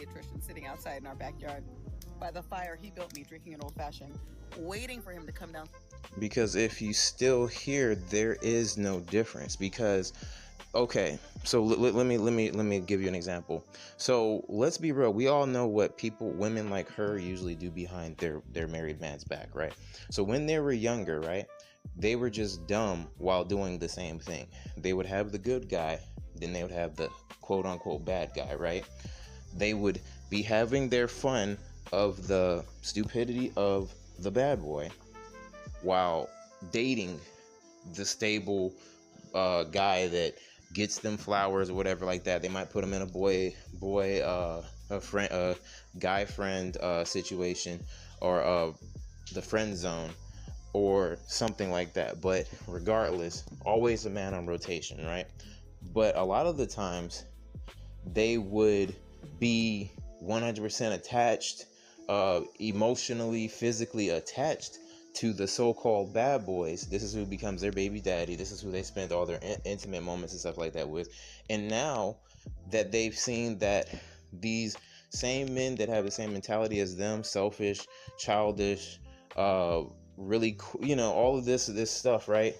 pediatrician sitting outside in our backyard by the fire he built me, drinking an old fashioned, waiting for him to come down. Because if you still hear, there is no difference. Because okay, so let me give you an example. So let's be real. We all know what women like her usually do behind their married man's back, right? So when they were younger, right, they were just dumb while doing the same thing. They would have the good guy, then they would have the quote unquote bad guy, right? They would be having their fun of the stupidity of the bad boy while dating the stable guy that gets them flowers or whatever like that. They might put them in a a friend guy friend situation, or the friend zone or something like that. But regardless, always a man on rotation, right? But a lot of the times they would be 100% attached, emotionally, physically attached to the so-called bad boys. This is who becomes their baby daddy. This is who they spend all their intimate moments and stuff like that with. And now that they've seen that these same men that have the same mentality as them, selfish, childish, really, all of this stuff, right?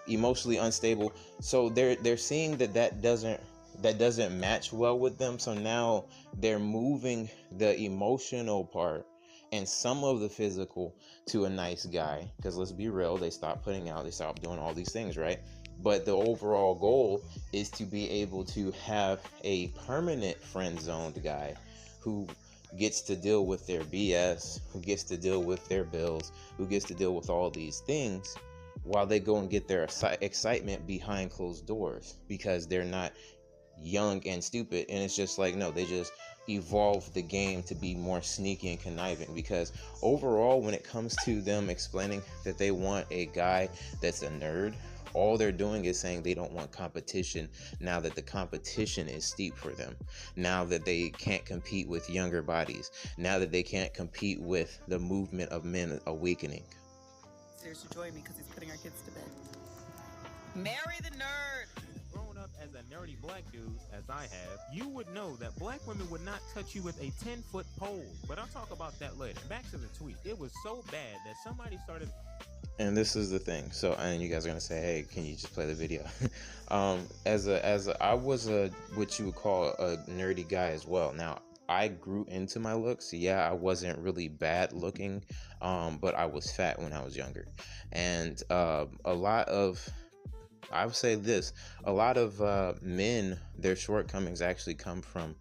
Emotionally unstable. So they're seeing that doesn't match well with them. So now they're moving the emotional part and some of the physical to a nice guy. Because let's be real, they stop doing all these things, right? But the overall goal is to be able to have a permanent friend zoned guy who gets to deal with their BS, who gets to deal with their bills, who gets to deal with all these things while they go and get their excitement behind closed doors, because they're not young and stupid. And it's just like, no, they just evolve the game to be more sneaky and conniving. Because overall, when it comes to them explaining that they want a guy that's a nerd, all they're doing is saying they don't want competition now that the competition is steep for them, now that they can't compete with younger bodies, now that they can't compete with the movement of men awakening. Upstairs to join me because he's putting our kids to bed. Marry the nerd. Grown up as a nerdy black dude, as I have, you would know that black women would not touch you with a 10-foot pole. But I'll talk about that later. Back to the tweet. It was so bad that somebody started. And this is the thing. So, and you guys are gonna say, "Hey, can you just play the video?" I was a what you would call a nerdy guy as well. Now, I grew into my looks. Yeah, I wasn't really bad looking, but I was fat when I was younger, and I would say this: a lot of men, their shortcomings actually come from